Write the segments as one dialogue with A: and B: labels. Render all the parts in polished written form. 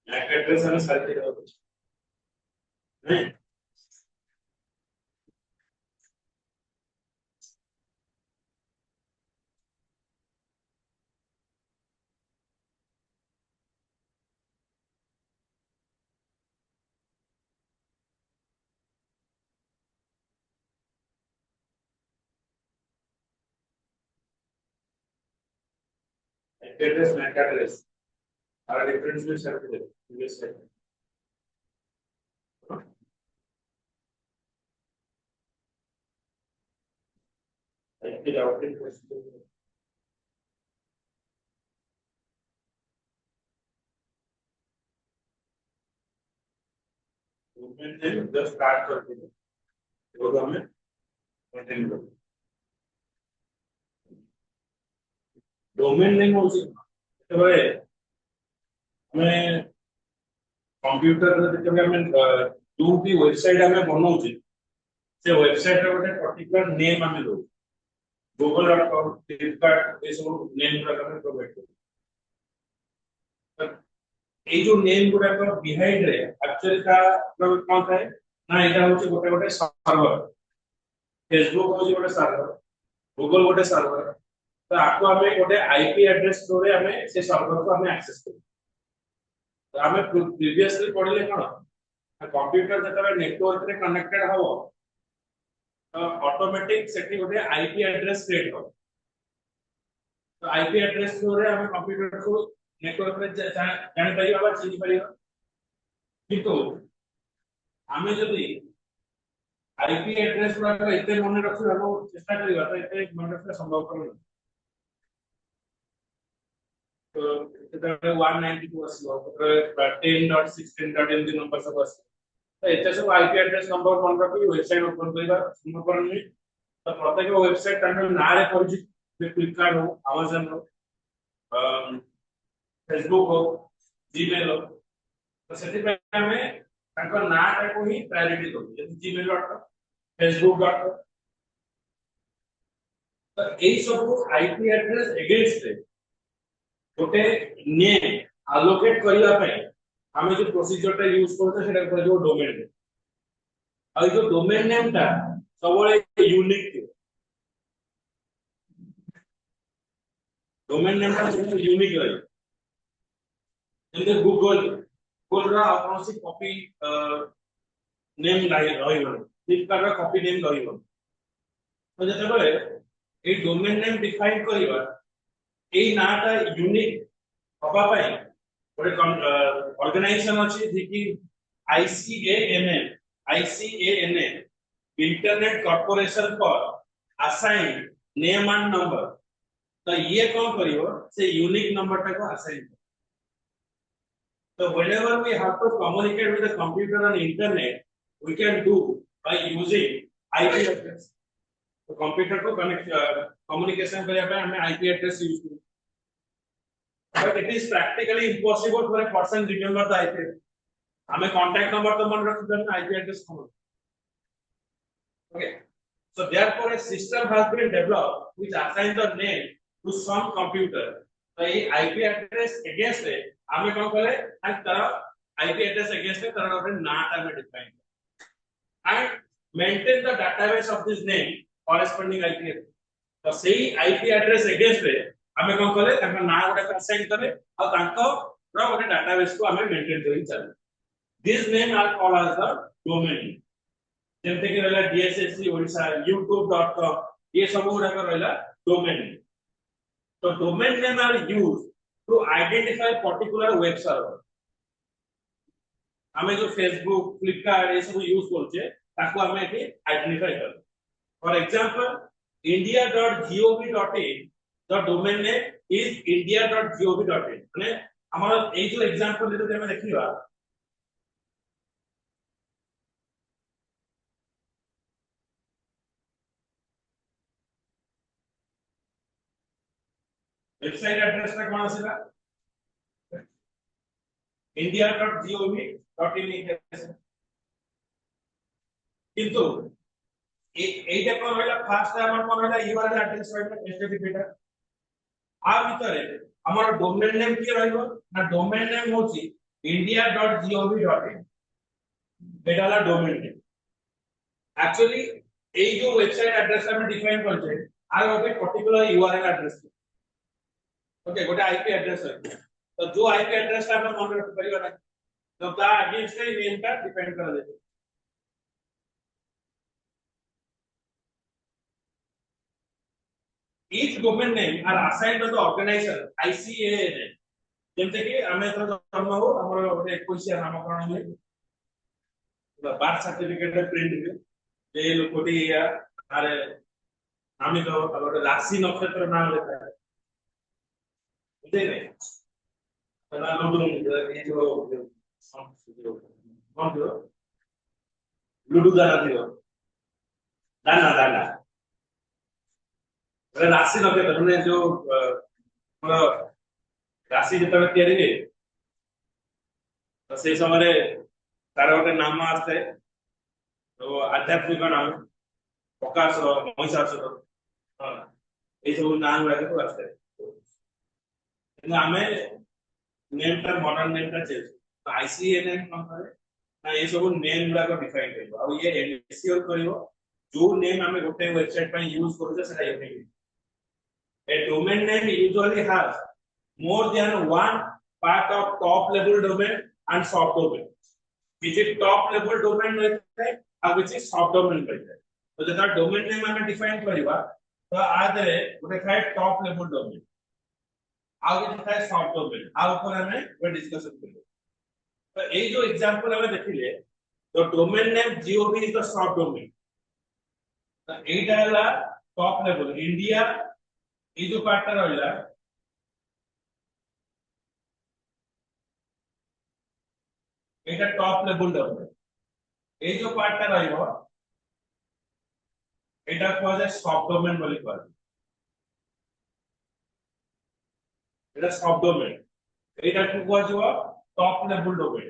A: MAC address हमें सारे नहीं एड्रेस MAC एड्रेस और डिफरेंस में सर दे यूएस से फिर आउटपुट क्वेश्चन मूवमेंट से जस्ट स्टार्ट करते हैं तो हमें कंटिन्यू करो डोमेन नेम होची तबे हमें कंप्यूटर जब हमें जो भी वेबसाइट हमें बनाउची से वेबसाइट रे ଗୋଟେ पर्टिकुलर नेम हमें दो google.com flipkart ये सब नेम गुडा हमें प्रोवाइड करो ए जो नेम गुडा का बिहाइंड रे एक्चुअली का कौन था ना एटा होची गोटे गोटे सर्वर फेसबुक होची गोटे सर्वर गूगल गोटे सर्वर तो आपको हमें गोटे आईपी एड्रेस थ्रू रे हमें से सर्वर को हमें एक्सेस करो तो हमें प्रीवियसली पढ़ले कोन कंप्यूटर जतरे नेटवर्क रे कनेक्टेड हो तो ऑटोमेटिक सेटिंग गोटे आईपी एड्रेस क्रिएट हो तो आईपी एड्रेस थ्रू रे हमें कंप्यूटर को नेटवर्क रे जानि परिबा बा चिनि परिबा किंतु हमें जदी आईपी एड्रेस गुडा एते मन रखिबा चेष्टा करिबा तो एते मन रखिबा संभव कर तो इधर 192 आसलो 10.16.10 नंबर सब आस तो एते सब आईपी एड्रेस नंबर मन रखि वेबसाइट ओपन करिबा नंबर नहीं तो प्रत्येक वेबसाइट तने नारे परिचित फ्लिपकार्ट हो अमेज़न हो फेसबुक हो जीमेल हो तो सेति पे हमें ताको नाटा को ही प्रायोरिटी दो जैसे gmail.com facebook.com तो एई सब आईपी एड्रेस अगेंस्ट गोटे नेम अलोकेट करिया पय हमें जो प्रोसीजर टा यूज करते सेटा कर जो डोमेन नेम आ जो डोमेन नेम टा सबले यूनिक डोमेन नेम टा यूनिक रही जैसे गूगल रा कौन सी कॉपी नेम रही फ्लिपकार्ट रा कॉपी नेम रही तो जते बेले ए डोमेन नेम डिफाइन करिवा ए नाटा यूनिक हबा पय गोटे ऑर्गेनाइजेशन अछि जेकी ICANN internet corporation for assign name and number तो ये कौन करियो से यूनिक नंबर टा को assign so whenever we have to communicate with the computer on internet we can do by using IP address तो कंप्यूटर को कनेक्ट कम्युनिकेशन करिया पे हमें आईपी एड्रेस यूज करू but it is practically impossible for a person remember the IP हमें contact number तो मन रख देना आईपी एड्रेस कौन okay so therefore a system has been developed which assigns the name to some computer तो ये IP address against है हमें कौन करे एंड तरह आईपी एड्रेस अगेंस्ट है तरह अपने नाटा में define and maintain the database of this name corresponding IP address तो सही IP address against रे हमें कौन करे ताका ना गोटे असाइन करे और तांको रो गोटे database को हमें मेंटेन करी चले this name are called as the domain जेमते कि रहला DSSC ओडिसा youtube.com ये सब गुडा कर रहला domain name. So domain name are used to identify particular web server. हमें जो फेसबुक फ्लिपकार्ट ये सब यूज करछे ताको हमें एठी आइडेंटिफाई कर for example india.gov.in the domain name is india.gov.in माने हमर एई जो एग्जांपल लेते हमें देखिबा वेबसाइट एड्रेस टा कोन आसीला india.gov.in किंतु এইটা কোন হইলা ফার্স্ট আমার কোন হইলা ইউআরএল অ্যাড্রেস হইলা http টা आ ভিতরে আমার ডোমেইন নেম কি রইব না ডোমেইন নেম হচ্ছে india.gov.in এটা হলো ডোমেইন নেম एक्चुअली এই যে ওয়েবসাইট অ্যাড্রেস আমি ডিফাইন করছে আর ওকে পার্টিকুলার ইউআরএল অ্যাড্রেস ওকে গোটা আইপি অ্যাড্রেস আছে তো যে আইপি অ্যাড্রেসটা আমরা মনে রাখতে পারিবা না তো তা अगेंस्ट এই নেমটা ডিপেন্ড করা যাবে each domain name are assigned by the organizer ICANN যেমতে কি আমি তো জন্ম হো আমার ଗୋଟେ 21 নামকরণ ହୁଏ বার্থ সার্টিফিকেট প্রিন্ট ହୁଏ যে ଲୋକଟି আরে আমি তো ଗୋଟେ রাশি নক্ষত্র নাম লেখা বুঝলে তাহলে লুডু এই যে লুডু দানা দিও দানা দানা রাশি নক্ষত্র মানে যে ଆମର ରାଶି ଯେତେବେଳେ ତିଆରି ହୁଏ ତ ସେଇ ସମୟରେ ତାର ଗୋଟେ ନାମ ଆସିଥାଏ ତ ଆଧ୍ୟାତ୍ମିକ ନାମ ପ୍ରକାଶ ମହିଷାସୁର ଏଇ ସବୁ ନାଁ ଗୁଡାକ ସବୁ ଆସିଥାଏ କିନ୍ତୁ ଆମେ ନେମଟା ମଡର୍ନ ନେମଟା ଚେଞ୍ଜ ଆଇସିଏନ୍ଏନ୍ କଣ କରେ ନା ଏଇ ସବୁ ନେମ୍ ଗୁଡାକ ଡିଫାଇନ୍ କରିବ ଆଉ ଇଏ ଏନସିଓର କରିବ ଯୋଉ ନେମ୍ ଆମେ ଗୋଟେ ୱେବସାଇଟ ପାଇଁ ୟୁଜ କରୁଛେ ସେଟା unique a domain name usually has more than one part of top level domain and sub domain which is top level domain रहता है और which is sub domain रहता है तो जब domain name हमें define करिवा तो आदरे ଗୋଟେ ଥାଏ top level domain ଆଉ ଗୋଟେ ଥାଏ sub domain ଆଉ ଉପରେ ଆମେ ଗୋଟେ डिस्कशन करिवा तो ଏଇ जो एग्जांपल ଆମେ ଦେଖିଲେ तो domain name gov is the sub domain तो ଏଇଟା ହେଲା top level india এই যে পার্টটা রইলা এটা টপ লেভেল ডোমেন এই যে পার্টটা রইব এটা কোয়া যায় সাব ডোমেন বলি কোয়া যায় এটা সাব ডোমেন এটা কি কোয়া যাব টপ লেভেল ডোমেন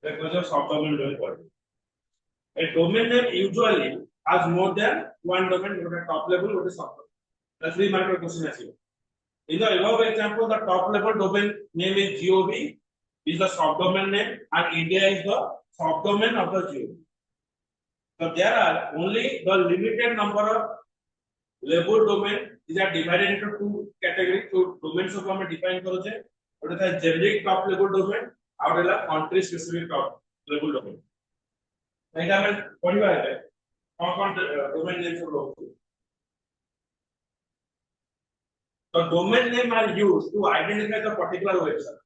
A: এটা কোয়া যায় সাব ডোমেন বলি কোয়া যায় a domain name usually has more than one domain ওটা টপ লেভেল ওটা sub domain that's 3 mark question আছে in the above example the top level domain name is gov is the subdomain name and india is the subdomain of the gov so there are only the limited number of level domain these are divided into two categories so domains को हमें define करो जे ओटा था generic top level domain और एला country specific top level domain एटा हमें पढ़िबा है कौन domain name सब लोग so domain name are used to identify the particular website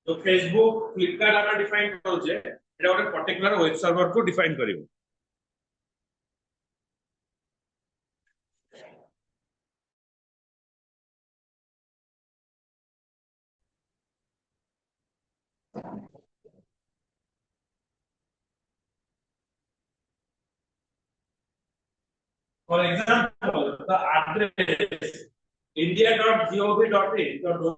A: तो फेसबुक फ्लिपकार्ट আমরা ডিফাইন কৰো যে এটা ଗୋଟେ particular web server को डिफाइन करिवो For example, the address india.gov.in, the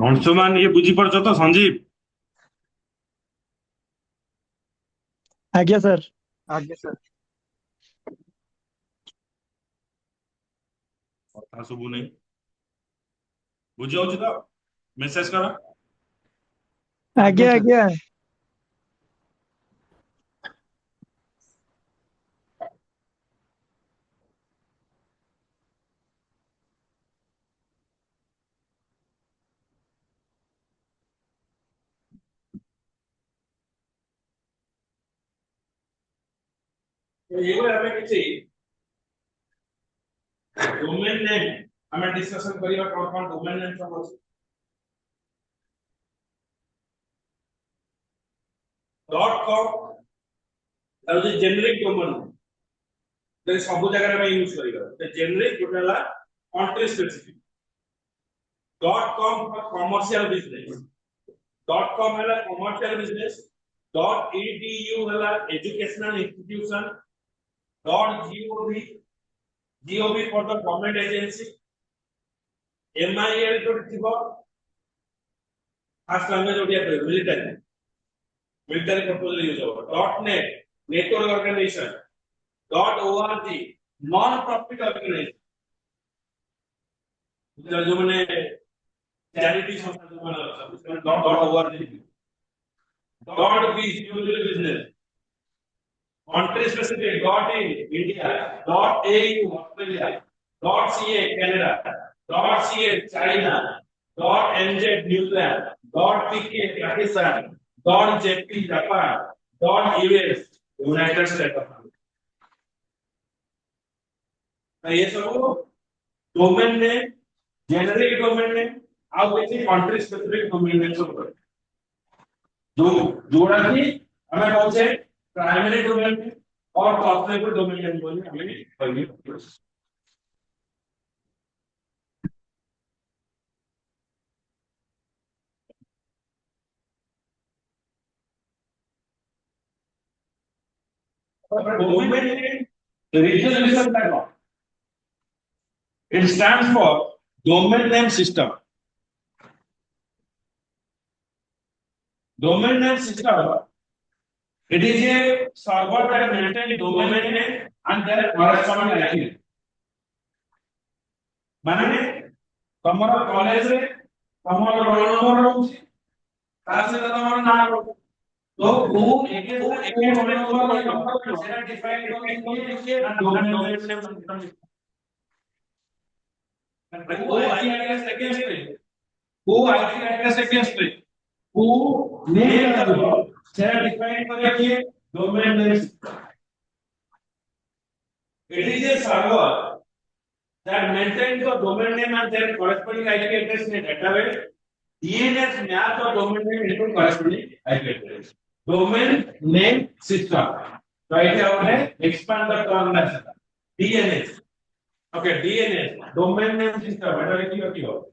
A: Anshuman ये बुझी पड़छ तो संजीव
B: आज्ञा सर।
A: कथा सब नहीं बुझी होची तो मेसेज कर
B: आज्ञा आज्ञा।
A: ये हमें किसी डोमेन नेम हमें डिस्कशन करिया कौन डोमेन नेम सब अछि .com और जो जेनेरिक डोमेन तो सब जगह में यूज करियो तो जेनेरिक गोटेला country specific .com for commercial business .com है कमर्शियल बिजनेस .edu है educational institution .gov for the government agency MIL तो थिबो फास्ट लैंग्वेज ओडिया पे मिलिटरी पर्पस यूज हो .net network organisation .org non profit organisation जो मैंने charity संस्था जो मैंने उसमें .org .biz individual business country specific .in India .au Australia .ca Canada .ca China .nz New Zealand .pk Pakistan .jp Japan .us United States of America ये सब domain ने generic domain ने आउ किसी कंट्री स्पेसिफिक डोमेन ने सब जो जोड़ा थी हमें कौन से प्राइमरी डोमेन और टॉप लेवल डोमेन नेम बोले हमें पढ़नी domain name resolution dialogue it stands for domain name system domain name system it is a server that maintains domain name and their corresponding IP माने तमरा college रे तमरा roll number रहउची तासे तमरा नाम रहउ तो वो एक roll number सेटा डिफाइन करके domain name system वो IP address against पे वो आईपी एड्रेस अगेंस्ट पे वो नेम करबो सेटा डिफाइन करके domain name it is a server that maintains the domain name and their corresponding IP address in a database. DNS maps the domain name into corresponding IP address. Domain name system. Right here, expand the term DNS. Okay, DNS. Domain name system. What are you?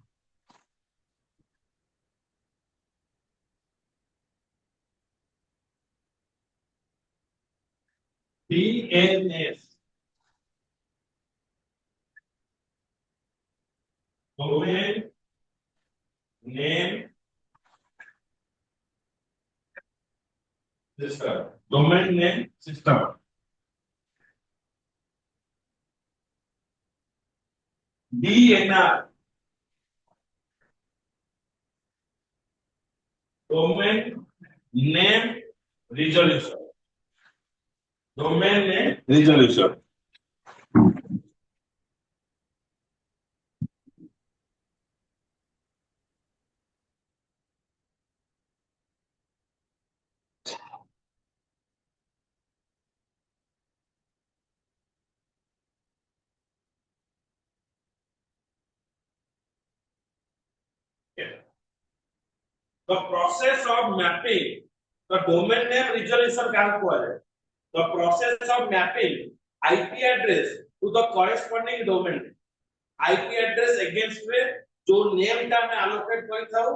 A: DNS. Domain name system. Domain name system. DNR. Domain name resolution. Domain name resolution. the process of mapping the domain name resolution can call the process of mapping IP address to the corresponding domain name. IP address against में जो name टा में allocate करी थाओ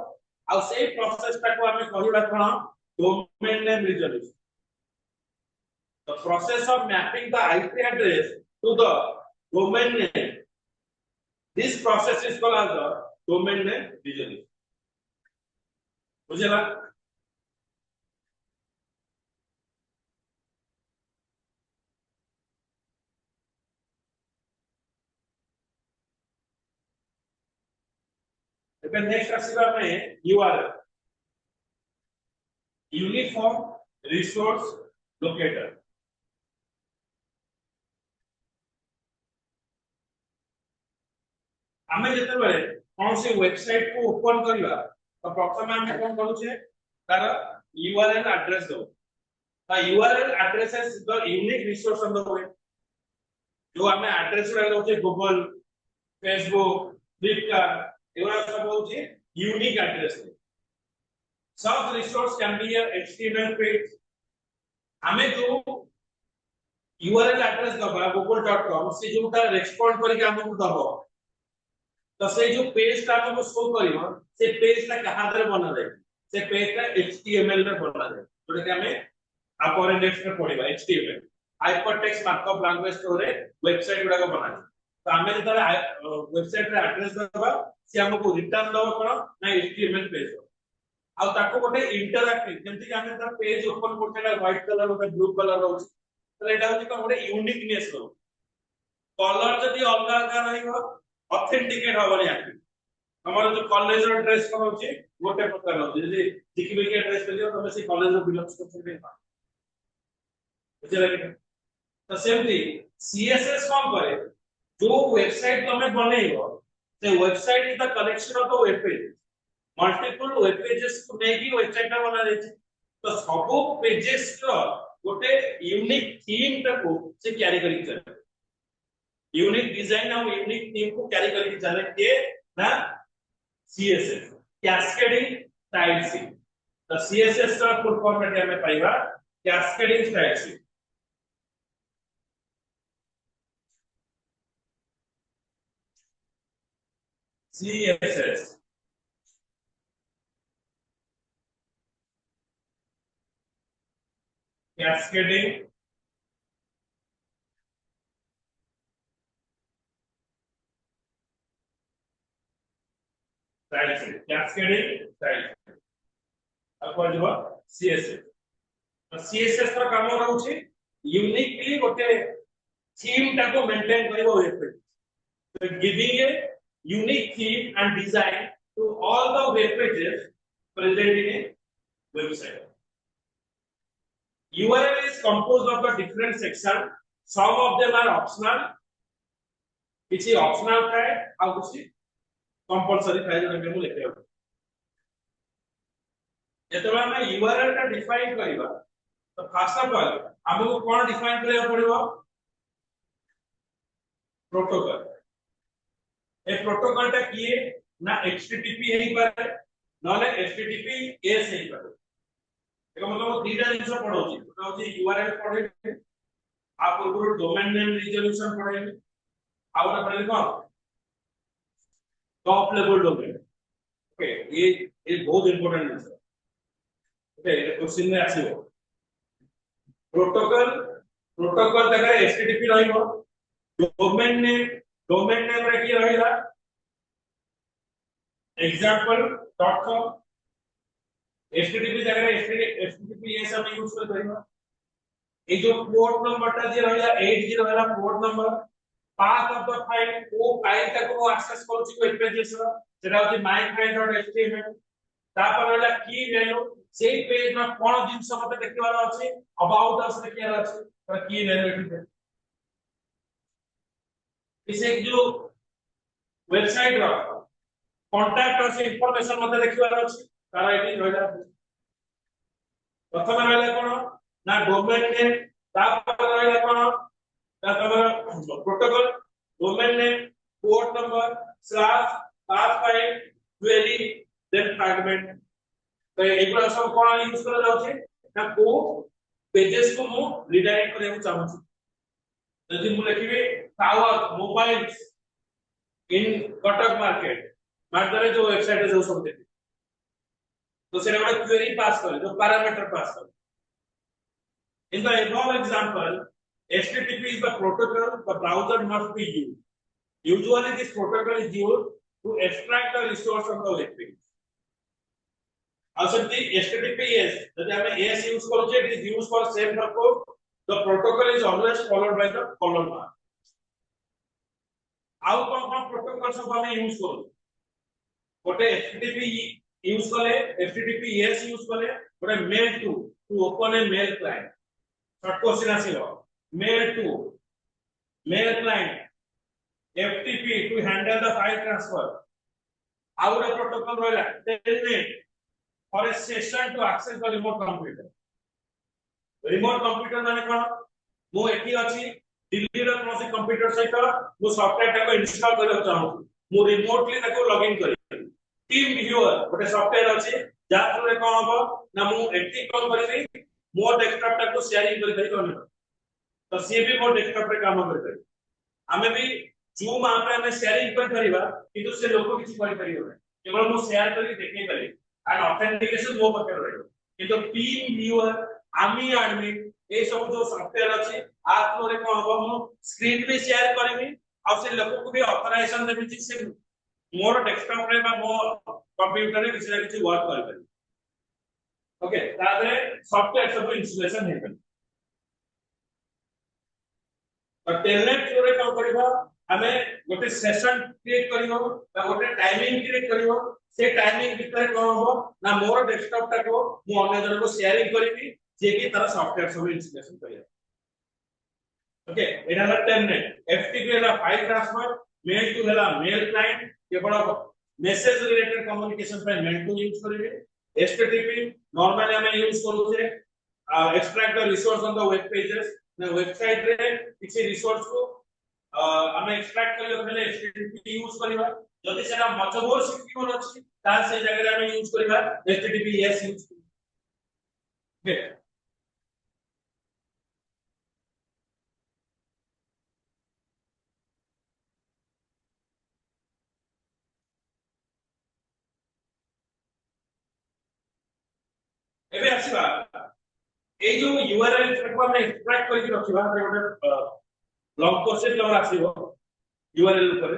A: और same process टा को हमें कहिबा कोन domain name resolution. The process of mapping the IP address to the domain name, this process is called as the domain name resolution. बुझला? Then next आसीबा में URL, Uniform Resource Locator. आमे जते बेले कौन सी website को ओपन करबा तो प्रथम हम कोन करू छे तार URL एड्रेस दो ता URL address is the unique resource on the web जो हमें एड्रेस रे दो छे गूगल फेसबुक फ्लिपकार्ट एवरा सब हो छे यूनिक एड्रेस सब resource can be a HTML page हमें जो URL एड्रेस दबा google.com से जोटा रेस्पोंड करके हमको दबो तो से जो पेज टा हमको शो करियो से पेज टा कहां दरे बना दे से पेज टा HTML रे बना दे जोटा कि हमें आपर इंडेक्स में पढिबा HTML हाइपरटेक्स्ट मार्कअप लैंग्वेज रे वेबसाइट गुडा को बना तो हमें जब वेबसाइट रे एड्रेस दबा से हमको रिटर्न दबा कोन ना HTML पेज आ ताको गोटे इंटरैक्टिव जेंति कि हमें ता पेज ओपन करतेला व्हाइट कलर होता ब्लू कलर होछ तो एटा होची कोन गोटे यूनिकनेस हो कलर जदी अलग अलग रहिबो ऑथेंटिकेट होबनी आकी हमर जो कॉलेज रो ड्रेस कोन होची गोटे प्रकार हो जदी दिखबे के ड्रेस पेलियो तमे से कॉलेज रो बिलोंग्स करते बा बुझे लगे तो सेमती CSS कोन करे जो वेबसाइट तमे बनेइबो से website is the collection of the web page multiple web pages को नेकी वेबसाइट बना देछि तो सब पेजेस रो गोटे यूनिक थीम को से कैरी करी चले यूनिक डिजाइन और यूनिक थीम को कैरी करके चले के ना CSS कैस्केडिंग स्टाइल सी तो CSS का फुल फॉर्म में हमें पाइबा cascading style sheet CSS cascading style sheet cascading style अब कोन जो CSS तो CSS का काम रहउ छी यूनिकली गोटे थीम टा को मेंटेन करिवो web page so giving a unique theme and design to all the web pages present in a website. URL is composed of the different sections. Some of them are optional. which is optional है और कुछ compulsory है जो मैं लिखे हो जेतबा मैं URL का डिफाइन करिबा तो फर्स्ट ऑफ ऑल हमको कोन डिफाइन करया पड़िबो प्रोटोकॉल ए प्रोटोकॉल टा किए ना HTTP हेई पारे नले HTTPS हेई पारे एका मतलब दीटा जिंस पढौची तो होची URL पढे आप पूर्व डोमेन नेम रिजोल्यूशन पढे आउट पढे कोन टॉप लेवल डोमेन ओके ये बहुत इंपोर्टेंट है ओके क्वेश्चन में आसीबो प्रोटोकॉल जगह HTTP रहिबो डोमेन नेम रे की रहिला example.com HTTP जगह HTTPS हम यूज कर करिबा ए जो पोर्ट नंबर ता जे रहिला 80 रहिला port number path of the file वो फाइल तक को एक्सेस करूची वेब पेजेस रो जेटा होची myfile.html तापर रहिला की वैल्यू सेही पेज में कोन जिंस मते देखिवार अछि अबाउट अस देखिवार अछि पर की वैल्यू एठी इसे जो वेबसाइट रो कांटेक्ट और इंफॉर्मेशन मते देखिवार अछि तारा एठी रहिला प्रथम रहिला कोन ना डोमेन नेम तापर रहिला कोन ना तमर protocol domain name port number slash path file query then fragment तो एगुला सब कोन यूज करा जाउछे ना को पेजेस को मु रिडायरेक्ट करे चाहू छी यदि मु लिखिबे टावर मोबाइल्स इन कटक मार्केट मार्केट जो वेबसाइट जो सब देते तो सेटा ଗୋଟେ क्वेरी पास करे जो पैरामीटर पास करे in the above example http is the protocol the browser must be used usually this protocol is used to extract the resource from the web page also the https that I am as use करू it is used for same purpose the protocol is always followed by the colon mark आउ कोन protocol सब हम use करू गोटे http use करे https use करे गोटे mail to open a mail client short question आसीलो mail to mail client ftp to handle the file transfer आउ रे प्रोटोकॉल रहला telnet for a session to access the remote computer माने कोन मो एठी अछि दिल्ली रो कोनोसी कंप्यूटर सहित मो सॉफ्टवेयर टाको इंस्टॉल करे चाहू मो रिमोटली ताको लॉगिन करी टीम व्यूअर गोटे सॉफ्टवेयर अछि जा थ्रू कोन हबो ना मु एटी कोन करी मो डेस्कटॉप टाको शेयरिंग करि करी तो सी भी मो डेस्कटॉप रे काम करि हमें भी जूम आप रे हमें शेयरिंग कर परिबा किंतु से लोक किछि करि परिबो केवल मो शेयर करी देखै पारे एंड ऑथेंटिकेशन मो पकड़ रहयो किंतु टीम व्यूअर आमी एडमिन ए सब जो सॉफ्टवेयर अछि आप रे कोन हबो मु स्क्रीन पे शेयर करबी आ से लोक को भी ऑथराइजेशन देबी कि से मोर डेस्कटॉप रे बा मो कंप्यूटर रे किछि ना किछि वर्क करि पारे ओके तारे सॉफ्टवेयर सब इंस्टॉलेशन हे पारे और टेलनेट थ्रू रे कोन करबा हमें गोटे सेशन क्रिएट करिवो बा गोटे टाइमिंग क्रिएट करिवो से टाइमिंग भीतर कोन हबो ना मोर डेस्कटॉप टा को मु अन्य जन को शेयरिंग करबी जे कि तार सॉफ्टवेयर सब इंस्टॉलेशन करिया ओके एटा है टेलनेट एफटीपी है फाइल ट्रांसफर मेल टू है मेल क्लाइंट केवल मेसेज रिलेटेड कम्युनिकेशन पे मेल टू यूज करिवे एचटीटीपी नॉर्मली हम यूज करू छे extract the resource on the web pages ना वेबसाइट रे किछि रिसोर्स को हम एक्सट्रैक्ट करियो पहले एचटीटीपी यूज करिवा जदि सेटा मजबूर सिक्योर अछि ता से जगह रे हम यूज करिवा एचटीटीपीएस यूज ओके एबे आसीबा ए जो यूआरएल को हम एक्सट्रैक्ट करके रखिबा रे गोटे लॉन्ग प्रोसेस जो आसीबो यूआरएल ऊपर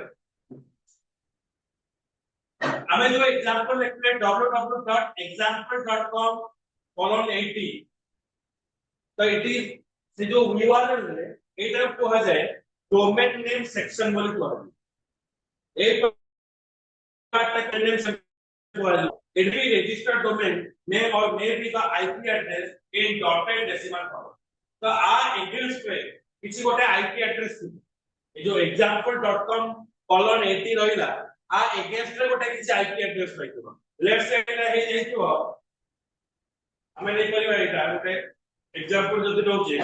A: हमें जो एग्जांपल लिखले www.example.com:80 तो इट इज से जो यूआरएल रे एटा कोहा जाय डोमेन नेम सेक्शन बोली कोहा जाय एक पार्ट नेम सेक्शन कोहा जाय it will register domain name or may be the IP address in dotted decimal form तो आ एग्रीमेंट पे किसी गोटे IP एड्रेस ए जो example.com:80 रहिला आ एगेंस्ट रे गोटे किसी IP एड्रेस रहितो लेट्स से एटा हे जइतो हमें नहीं करबा एटा गोटे एग्जांपल जदि रहउचे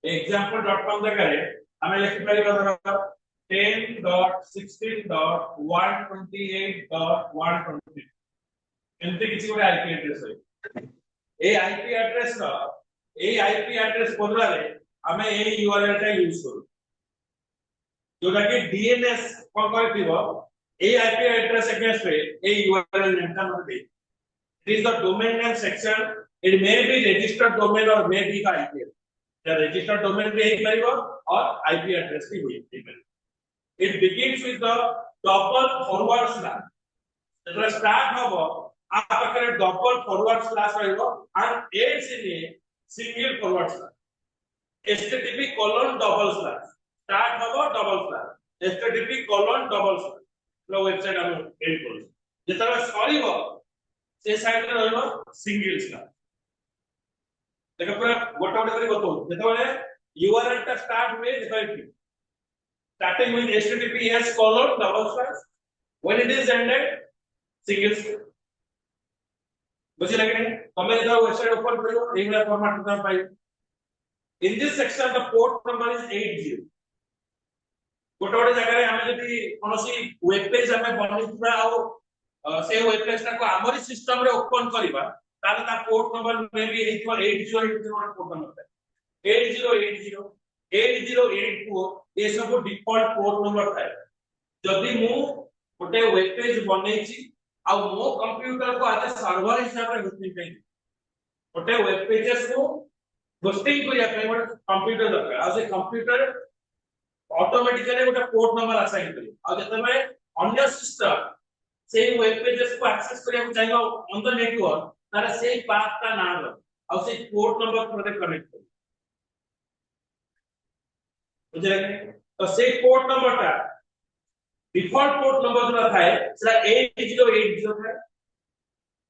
A: example.com जगह रे हमें लिखि परिबा 10.16.128.120 एंते किसी गोटे आईपी एड्रेस है ए आईपी एड्रेस रो ए आईपी एड्रेस बदला रे हमें ए यूआरएल का यूज करू जोटा कि डीएनएस कोन करथिबो ए आईपी एड्रेस अगेंस्ट रे ए यूआरएल नेम का मत दे it is the domain name section it may be registered domain और मे बी का आईपी या रजिस्टर्ड डोमेन पे ही परिबो और आईपी एड्रेस भी होई परिबो it begins with the double forward slash जब स्टार्ट होबो आप पाखरे डबल फॉरवर्ड स्लैश रहइबो and ends in a single forward slash http:// start होबो डबल स्लैश http:// लो वेबसाइट हम एंड करू जेतरा सरीबो से साइड रे रहइबो सिंगल स्लैश देखा पूरा गोटा गोटा करी बतो जेतबे यूआरएल टा स्टार्ट हुए देखा starting with https:// when it is ended single बुझी लगे नहीं तमे जब वेबसाइट ओपन करियो एगला फॉर्मेट में पाई in this section the port number is 80 गोटे गोटे जगह रे हम जदी कोनोसी वेब पेज हमें बनितबा आ से वेब पेज को हमरी सिस्टम रे ओपन करबा ताले ता पोर्ट नंबर मे भी 8080 पोर्ट नंबर 8080 8084 ये सब डिफॉल्ट पोर्ट नंबर थाए जदि मु गोटे वेब पेज बनैछि आ मो कंप्यूटर को आज सर्वर हिसाब रे होस्टिंग पे गोटे वेब पेजेस को होस्टिंग करिया पे गोटे कंप्यूटर दरकार आ से कंप्यूटर ऑटोमेटिकली गोटे पोर्ट नंबर असाइन करी आ जते में अन्य सिस्टम से वेब पेजेस को एक्सेस करिया चाहिए ऑन द नेटवर्क तारे से पाथ का ना दो आ से पोर्ट नंबर को कनेक्ट कर बुझे तो से पोर्ट नंबर ता डिफॉल्ट पोर्ट नंबर जो थाए सेटा 8080 थाए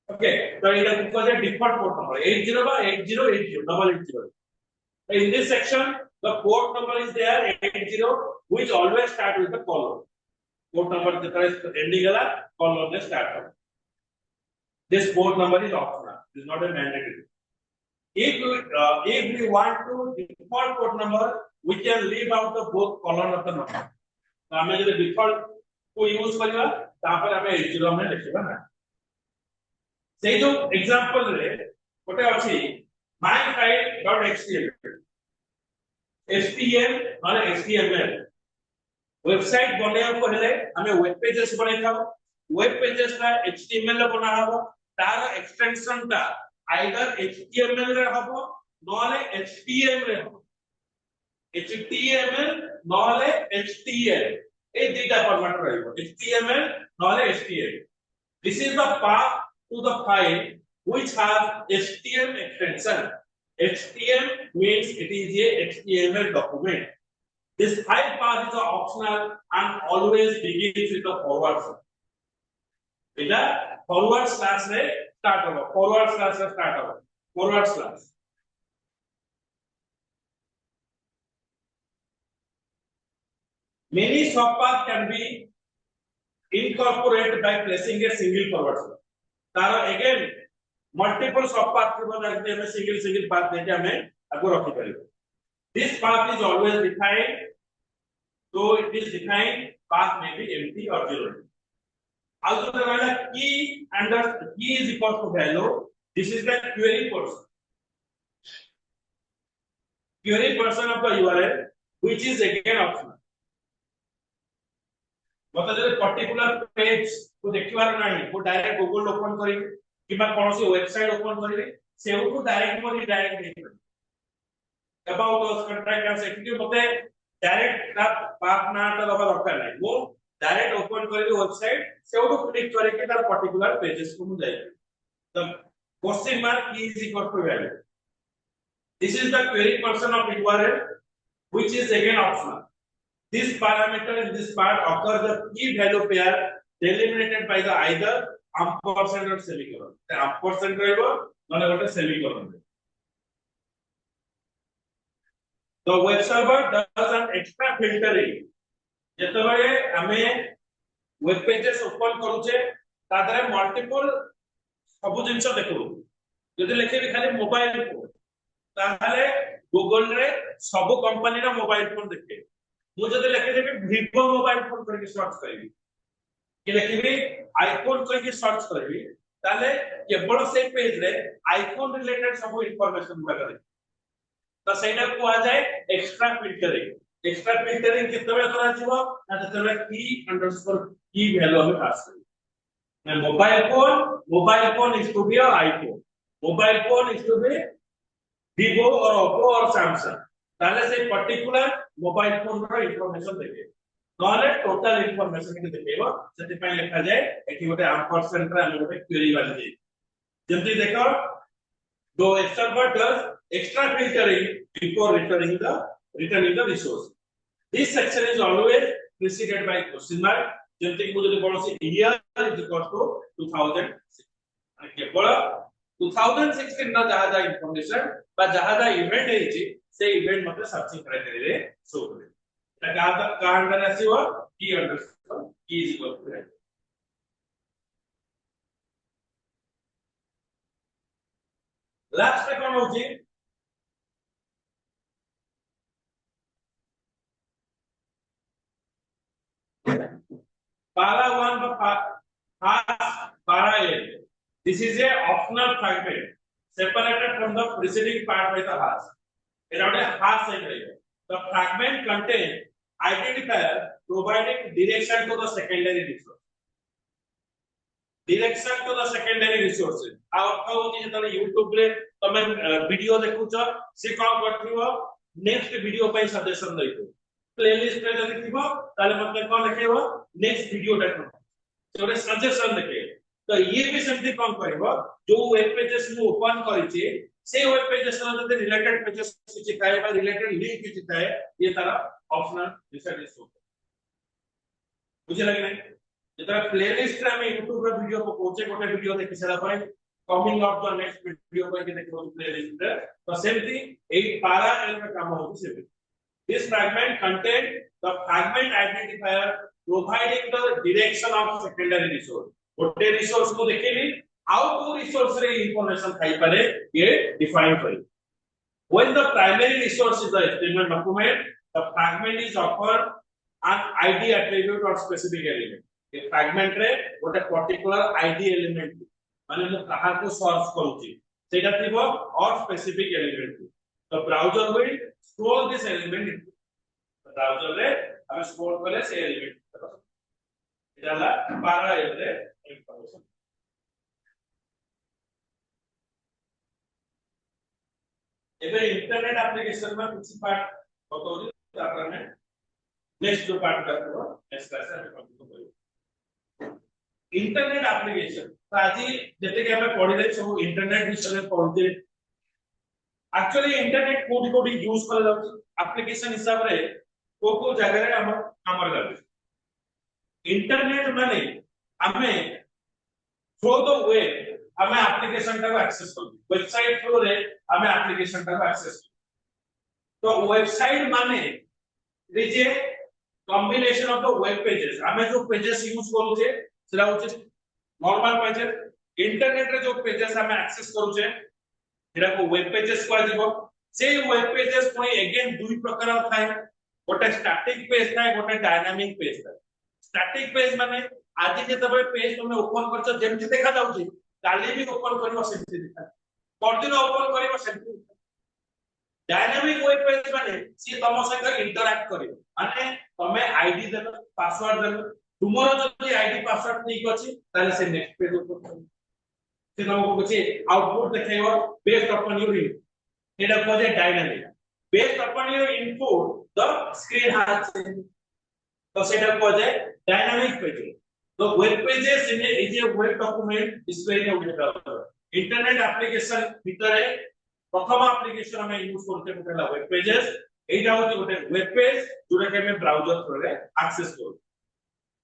A: ओके तो इटा को जे डिफॉल्ट पोर्ट नंबर 80 बा 8080 double 80 in this section the port number is there 80 which always start with the colon port number jeta ending gala colon ne start ho this port number is optional it is not a mandatory if we want to default port number we can leave out the both colon of the number तो हमें जो default को use करबा तापर हमें 80 में लिखबा ना से जो एग्जांपल रे गोटे अछि myfile.html html माने html वेबसाइट बनेया को हेले हमें वेब पेजेस बनै थाओ वेब पेजेस का html रे बना हबो तार एक्सटेंशन ता आइदर html रे हबो नोले html रे हबो html नोले html ए दुटा फॉर्मेट रहइबो html नोले html this is the path to the file which has html extension html means it is a html document this file path is optional and always begins with a forward slash eta forward slash रे start होबो forward slash से start होबो forward slash many subpath can be incorporated by placing a single forward slash taro again multiple subpath को रखते हैं single path देके हमें आगो रखि परिबो this path is always defined so it is defined path may be empty or zero also the key under key is equal to value this is the query portion of the URL which is again optional मतलब जो particular page को देखिबार नाही वो direct Google open करिवे किबा कोनोसी website open करिवे सेउ को direct देबे about us contract and security मते डायरेक्ट का पाथ ना तो दबा दरकार नाही वो डायरेक्ट ओपन करिवे वेबसाइट सेउ को क्लिक करे के तार पर्टिकुलर पेजेस को मु जाई the question mark is equal to value this is the query portion of URL which is again optional this parameter in this part occurs the key value pair delimited by the either ampersand or semicolon the ampersand रहबो माने गोटे semicolon the web server does an extra filtering जेतबे हमें web pages open करूचे तादरे multiple सब जिंस देखो जदि लिखेबी खाली mobile phone ताहले गूगल रे सब कंपनी रा मोबाइल फोन देखे मु जदि लिखे देबी Vivo मोबाइल फोन करके सर्च करबी कि लिखिबी आईफोन करके सर्च करबी ताले केवल से पेज रे आईफोन रिलेटेड सब इंफॉर्मेशन गुडा करे तो सेटा को आ जाए एक्स्ट्रा फिल्टरिंग कितने करा जीवो ना ततले की वैल्यू हमें पास करी mobile phone is to be iPhone mobile phone is to be Vivo or Oppo or Samsung ताले से पर्टिकुलर मोबाइल फोन रो इंफॉर्मेशन देबे नॉले टोटल इंफॉर्मेशन के देबो सेति पय लिखा जाय एठी गोटे एम्परसेंड रे हम गोटे क्वेरी वाली दे जल्दी देखो दो server does extra filtering before returning the resource this section is always preceded by question mark जल्दी को जल्दी कोन से year is equal to 2006 केवल 2016 ना जहाजा इंफॉर्मेशन बा जहाजा इवेंट है जी से इवेंट मतलब सर्चिंग क्राइटेरिया रे शो करे का अंडर आसीबो की अंडरस्कोर की इज इक्वल टू लास्ट पे कोन होची पाला वन पर para area. This is a optional fragment separated from the preceding part by the hash. Around a hash area. The fragment contains identifier providing direction to the secondary resource. Direction to the secondary resources. How होची जतले YouTube रे तमे video देखुछ से कोन करथिबो next video पई suggestion दैतो playlist रे जदि थिबो ताले मते कोन देखैबो नेक्स्ट वीडियो देखो जोरे सजेशन देखे तो ये भी सेमती कोन करबो जो वेब पेजेस मु ओपन करिछि से वेब पेजेस रे जदि रिलेटेड पेजेस किछि थाए बा रिलेटेड लिंक किछि थाए ये तारा ऑप्शनल डिसाइड हो बुझे लगे नहीं जेतरा प्लेलिस्ट रे हम YouTube रे वीडियो को पहुंचे गोटे वीडियो देखि सला पर coming up the next video को देखो प्लेलिस्ट रे तो सेमती एई पारा एल का काम होती से this fragment contain the fragment identifier providing the direction of secondary resource गोटे रिसोर्स को देखेली आउ को रिसोर्स रे इंफॉर्मेशन खाई पारे ये डिफाइन करी when the primary resource is the HTML document the fragment is offered an id attribute or specific element A fragment रे गोटे पर्टिकुलर आईडी एलिमेंट माने मु कहा को सर्च करूची सेटा थिबो और स्पेसिफिक एलिमेंट तो browser will store this element browser रे हम स्टोर करे से एलिमेंट एला पारा रे इंफॉर्मेशन एबे इंटरनेट एप्लीकेशन में कुछ पार्ट बताउली तापर में नेक्स्ट जो पार्ट करबो नेक्स्ट क्लास में कंप्लीट करियो इंटरनेट एप्लीकेशन तो आज जते के हमें पढिले सब इंटरनेट विषय में पढते एक्चुअली इंटरनेट कोडी कोडी यूज कर जाउ एप्लीकेशन हिसाब रे को जगह रे हम हमर गले इंटरनेट माने हमें थ्रू द वेब हमें एप्लीकेशन का एक्सेस कर वेबसाइट थ्रू रे हमें एप्लीकेशन का एक्सेस तो वेबसाइट माने लीजिए combination of the web pages हमें जो पेजेस यूज करू छे सेला होचे नॉर्मल पेजेस इंटरनेट रे जो पेजेस हमें एक्सेस करू छे एरा को वेब पेजेस को आजिबो से वेब पेजेस कोई अगेन दुई प्रकार थाए गोटे स्टैटिक पेज थाए गोटे डायनामिक पेज थाए स्टैटिक पेज माने आज जे तबे पेज तुमे ओपन करछ जेमति देखा जाउची काली भी ओपन करबो सेमति देखा परदिन ओपन करबो सेमति डायनामिक वेब पेज माने सी तम सहित इंटरैक्ट करिवो माने तमे आईडी देलो पासवर्ड देलो तुमरो जदी आईडी पासवर्ड ठीक अछि ताले से नेक्स्ट पेज ओपन से तमको कुछ आउटपुट देखेबो बेस्ड अपॉन योर इनपुट एटा कोजे dynamic based upon your input the screen has change तो सेटा कोजे डायनामिक पेज तो web pages in is a web document displaying a web browser internet application भितरे प्रथम एप्लीकेशन हम यूज करते होतला वेब पेजेस एटा होती गोटे वेब पेज जोरा के हम ब्राउज़र थ्रू रे एक्सेस करू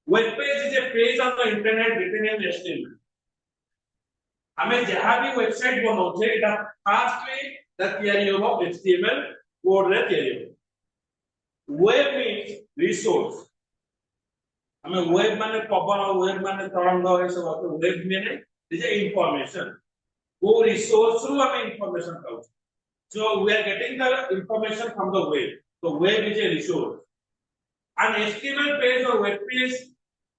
A: Web page is a page on the internet written in HTML. हमें जहाँ भी वेबसाइट बनाओ इटा fastly the theory of HTML code रे थियरी वेब मींस रिसोर्स हमें वेब माने पवन वेब माने तरंग है सब वेब माने इज ए इंफॉर्मेशन वो रिसोर्स थ्रू हमें इंफॉर्मेशन पाउ so we are getting the information from the web so web is a resource an HTML page or web page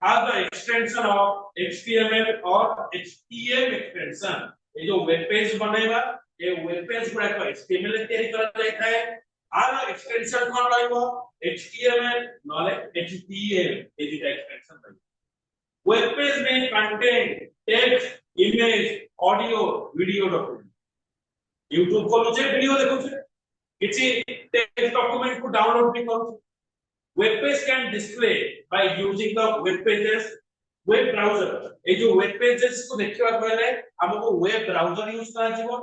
A: have the extension of HTML or HTML extension ये जो web page बनेगा ये web page पूरा को HTML तैयारी करा जाता है आर एक्सटेंशन कौन रहइबो HTML नॉले HTML ये जो एक्सटेंशन रहइबो वेब पेज में content text image audio video document YouTube को जे वीडियो देखो छे किछि टेक्स्ट डॉक्यूमेंट को डाउनलोड भी करू Web page can display by using the web pages web browser ए जो web pages को देखिबा पहले हमको web browser यूज करा जीवो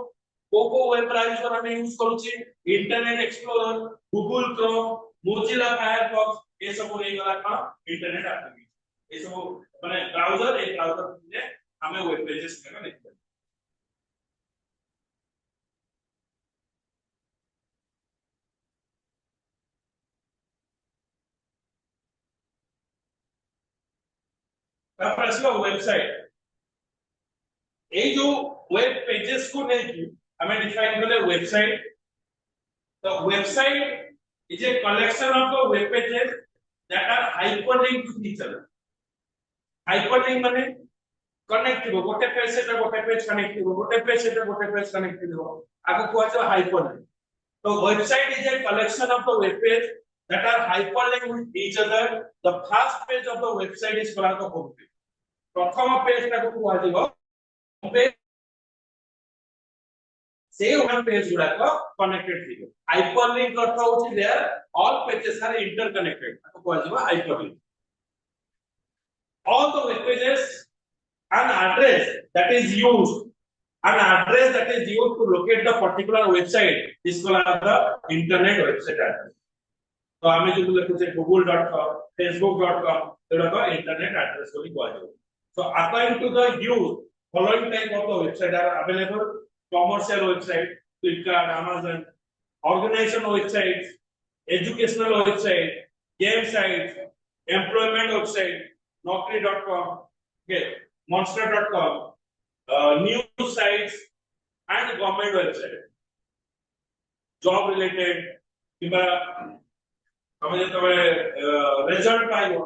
A: को web browser हम यूज करू छी internet explorer Google Chrome Mozilla Firefox ये सब हो गला का इंटरनेट एप्लीकेशन ये सब माने ब्राउज़र ए ब्राउज़र में हमें web pages का देखते तापर असलो वेबसाइट ए जो वेब पेजेस को नहीं हमें डिफाइन करले वेबसाइट तो website is a collection of the web pages that are hyperlink to each other hyperlink माने कनेक्ट थिबो गोटे पेज से गोटे पेज कनेक्ट थिबो गोटे पेज से गोटे पेज कनेक्ट थिबो आको कहै हाइपरलिंक तो website is a collection of the web page that are hyperlinked with each other the first page of the website is called the home page प्रथम page टाको कहै दिबो होम पेज से one page गुडा को connected थिबो hyperlink अर्थ होछि their all pages are interconnected ताको कहै दिबो hyperlink all the web pages an address that is used an address that is used to locate the particular website is called the internet website address तो आमे जो लिखु छे google.com facebook.com एडा का इंटरनेट एड्रेस को कहै छै so according to the use following type of the website are available commercial website Flipkart Amazon organization websites educational website game sites employment website naukri.com okay monster.com news sites and government website job related किबा तमे जे तमे result पाइबो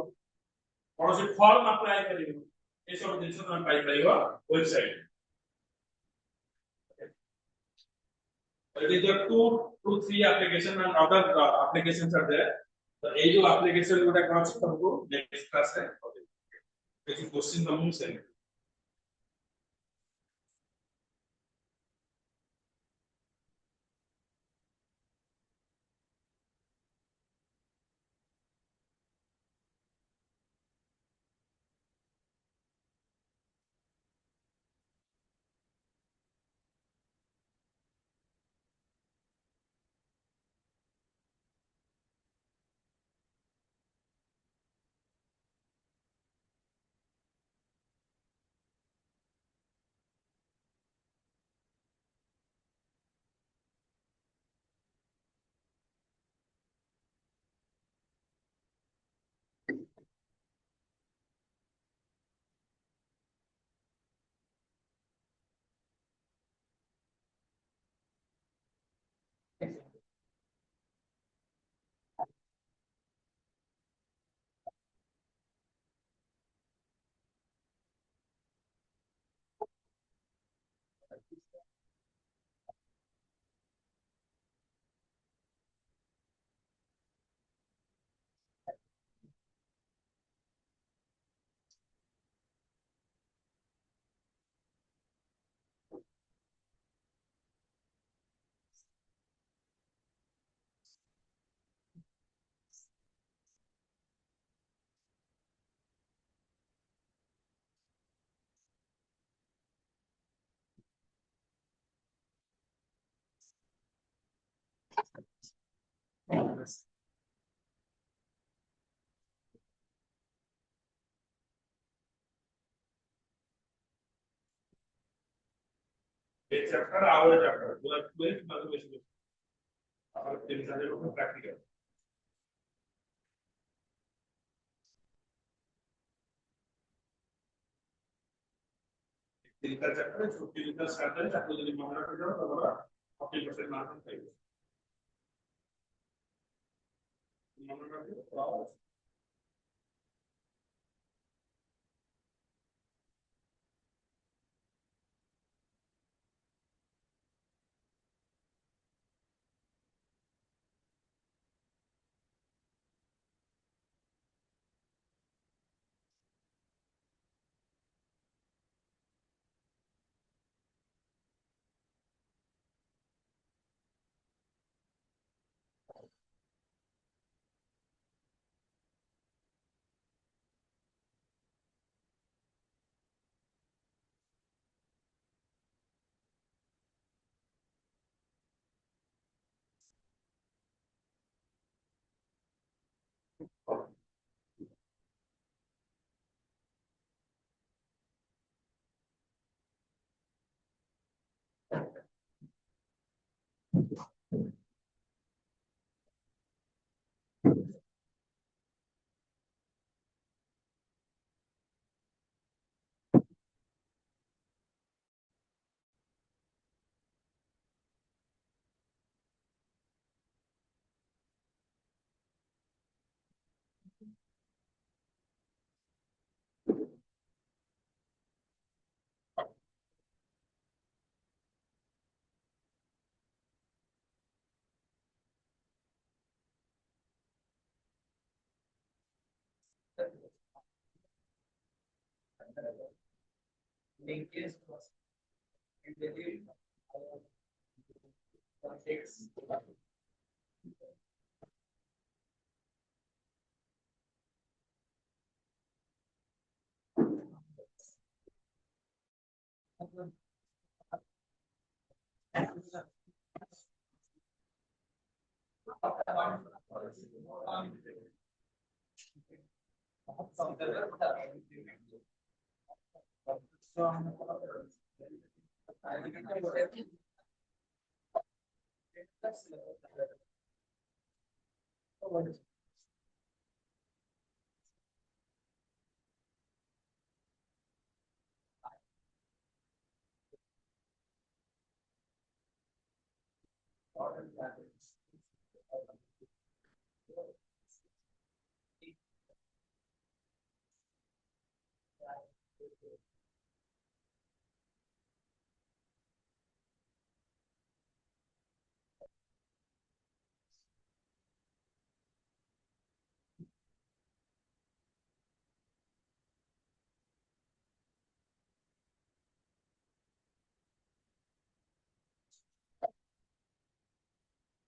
A: कोन से form apply करिवो ए सब दिन से तमे पाइ परिबो website there are two to three application and other applications are there तो ए जो application गुटा कौन से तुमको नेक्स्ट क्लास है देखिए क्वेश्चन तुमको से ये चैप्टर आवर चैप्टर मतलब वेट मतलब इसमें और तीन सारे लोग प्रैक्टिकल तीन का चैप्टर छुट्टी का स्टार्ट है आपको यदि मन रख जाओ तो बड़ा 40% मार्क्स पाएंगे मन रख जाओ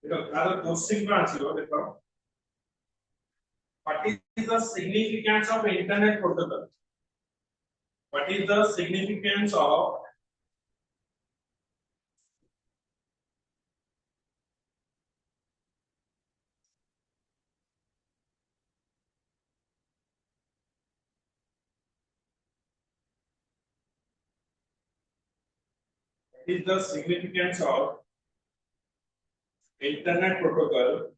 A: Another question branch, what is the significance of internet protocol? What is the significance of internet protocol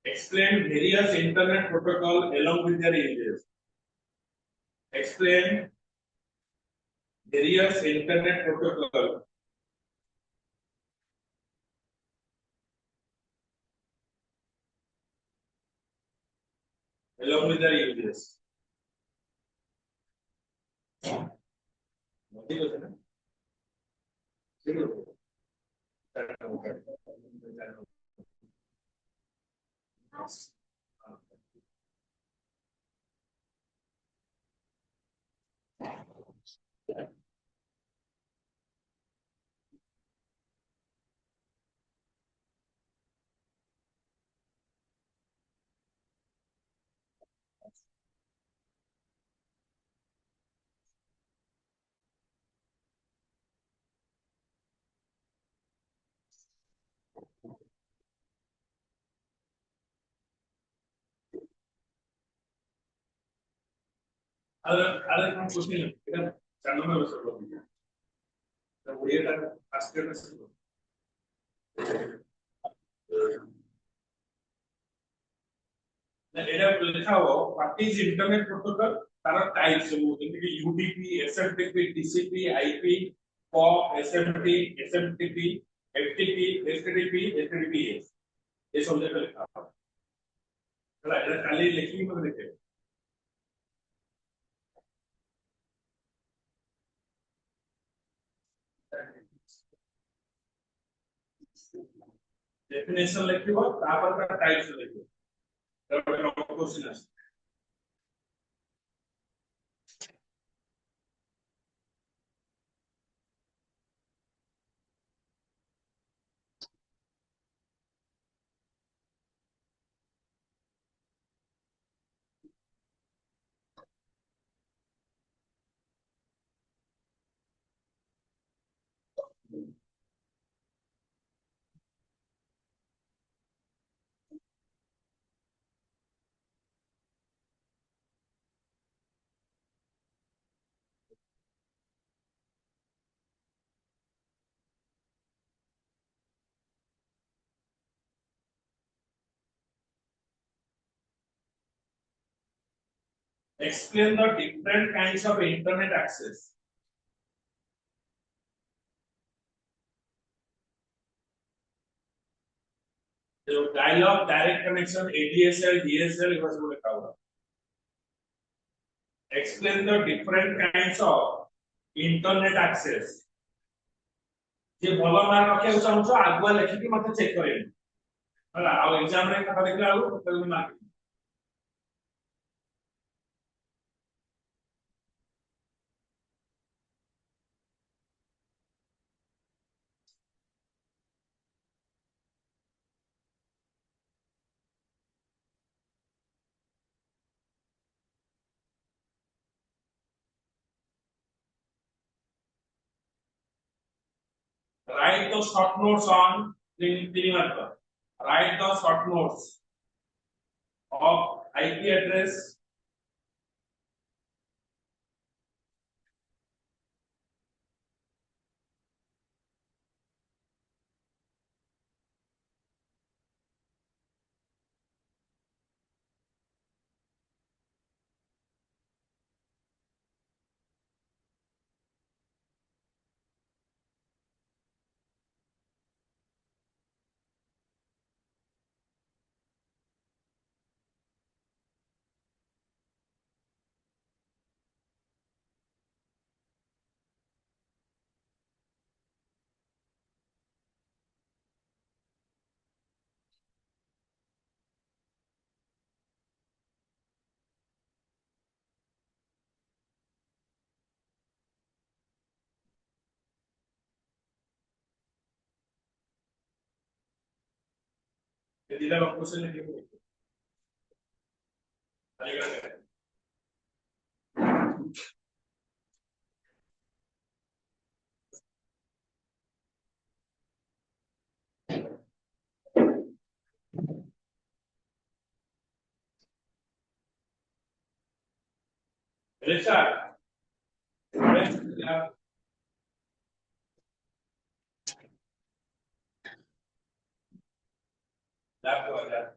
A: explain various internet protocol along with their uses. Explain various internet protocol along with their uses. Other question, channel में बस लोग हैं। तो वो ये कर ask करने से एरा लिखा हुआ what is internet protocol Tara types वो जैसे कि UDP, SMTP, TCP, IP, POP, SMT, SMTP, FTP, HTTP, HTTPS ये सब जगह लिखा हुआ है। एरा खाली लिखी मत लिखे। Definition लिखियो तापर का types लिखियो तापर का क्वेश्चन है explain the different kinds of internet access जो dial-up direct connection ADSL DSL ये सब लिखा हुआ explain the different kinds of internet access जे भलो मार्क रखे चाहूछ आगुआ लेखिकी मते चेक करेन होला आ एग्जाम रे खाता देखला आउ तो mark write the short notes on three mark write the short notes of IP address ये दिला क्वेश्चन लिखे रेशा लैप को आ जा